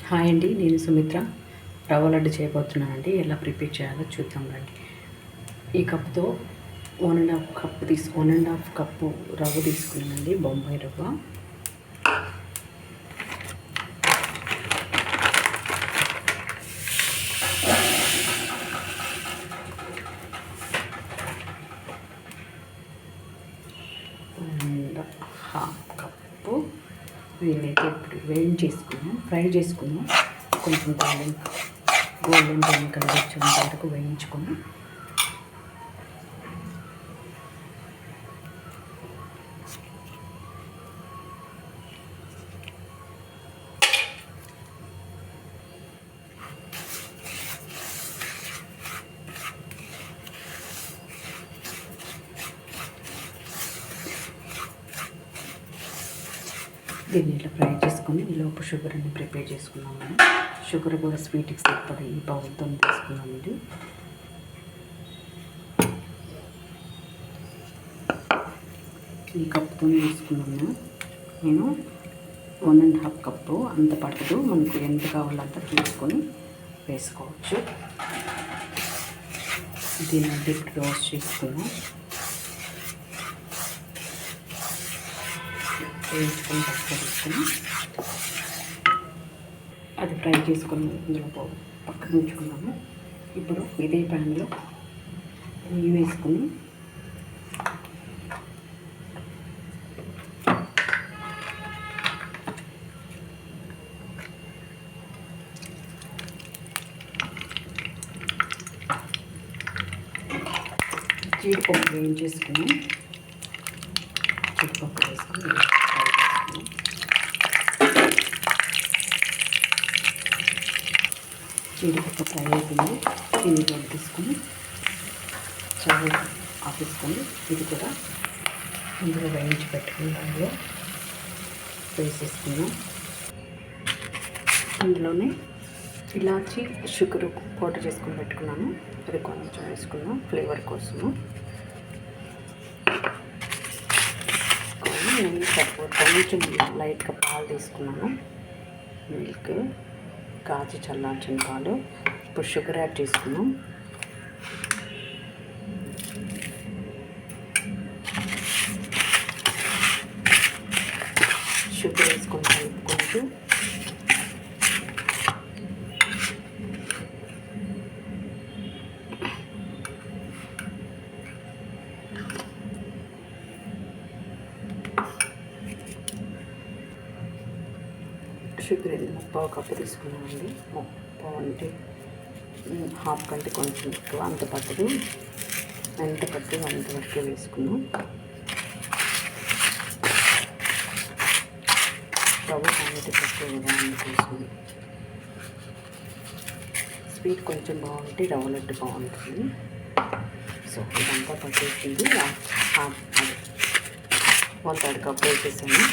Hi అండి, నేను సుమిత్ర. రవ్వ లడ్డు చేయబోతున్నానండి. ఎలా ప్రిపేర్ చేయాలో చూద్దాం రండి. ఈ కప్తో 1.5 కప్పు రవ్వ తీసుకున్నానండి, బొంబాయి రవ్వ. ½ కప్పు వీలైతే ఇప్పుడు ఫ్రై చేసుకున్నాం. కొంచెం గోల్డెన్ బ్రౌన్ కలర్ వచ్చేంత వరకు వేయించుకొని దీన్ని ఇట్లా ఫ్రై చేసుకొని ఈలోపు షుగర్ అన్ని ప్రిపేర్ చేసుకున్నాం. మనం షుగర్ కూడా స్వీట్కి సరిపడా ఈ బౌల్తో తీసుకున్నామండి. ఈ కప్పుతో తీసుకున్నాము. నేను 1.5 కప్పు అంత పట్టదు, మనకు ఎంత కావాలంత చూసుకొని వేసుకోవచ్చు. దీన్ని డిప్ రోస్ట్ చేసుకున్నాం. వేయించుకొని పక్కన తీసుకొని అది ఫ్రై చేసుకొని ఇందులో పక్కన ఉంచుకున్నాము. ఇప్పుడు ఇదే ప్యాన్లో నెయ్యి వేసుకొని జీడిపప్పు వేయించేసుకుని జీడిపప్పు వేసుకొని జీడిపప్పు ఫ్రై అయిపోయింది. దీన్ని రోల్ తీసుకొని చాలా ఆపేసుకొని ఇది కూడా ఇందులో వేయించి పెట్టుకుని దానిలో వేసేసుకున్నాం. ఇందులోనే ఇలాచి షుగర్ పౌడర్ చేసుకొని పెట్టుకున్నాను. అది కొంచెం వేసుకున్నాం ఫ్లేవర్ కోసము. నెయ్యి కొంచెం లైట్గా పాలు తీసుకున్నాను. మిల్క్ కాచి చల్లార్చిన పాలు. ఇప్పుడు షుగర్ యాడ్ చేసుకున్నాం. షుగర్ వేసుకొని కలుపుకుంటూ షుగర్ 1/2 కప్పు తీసుకున్నామండి. 1/2 అంటే ½ కంటే కొంచెం ఎక్కువ, అంత పట్టదు. ఎంత పట్టదు అంతవరకు వేసుకున్నాం. రవ్వ అనేది తక్కువ కదా, అందుకోసం స్వీట్ కొంచెం బాగుంటే రవ్వ లడ్డు బాగుంటుంది. సో ఇదంతా పట్టేసింది. 1/3 కప్పు వేసేసాను.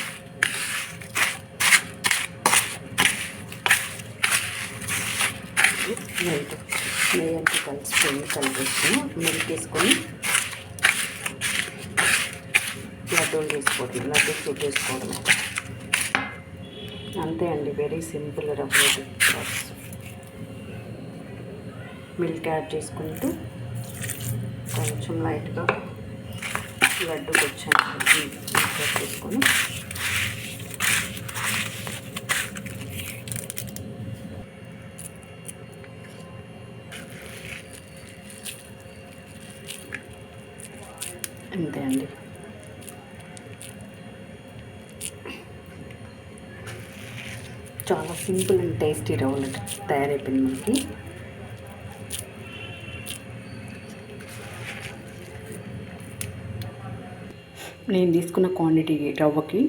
నెయ్యి అంతా కలిపేసుకొని మిల్క్ వేసుకొని లడ్డూలు చేసుకోవడం అంతే అండి. వెరీ సింపుల్ రవ్వ ప్రాసెస్. మిల్క్ యాడ్ చేసుకుంటూ కొంచెం లైట్గా లడ్డూకి వచ్చాను చేసుకొని అంతే అండి. చాలా సింపుల్ అండ్ టేస్టీ రవ్వ లడ్డు తయారైపోయింది మనకి. నేను తీసుకున్న క్వాంటిటీ రవ్వకి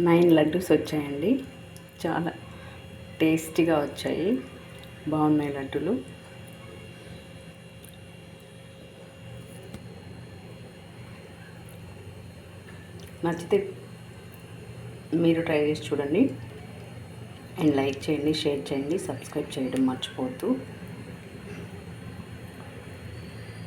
9 లడ్డూస్ వచ్చాయండి. చాలా టేస్టీగా వచ్చాయి, బాగున్నాయి లడ్డూలు. నచ్చితే మీరు ట్రై చేసి చూడండి. అండ్ లైక్ చేయండి, షేర్ చేయండి, సబ్స్క్రైబ్ చేయడం మర్చిపోవద్దు.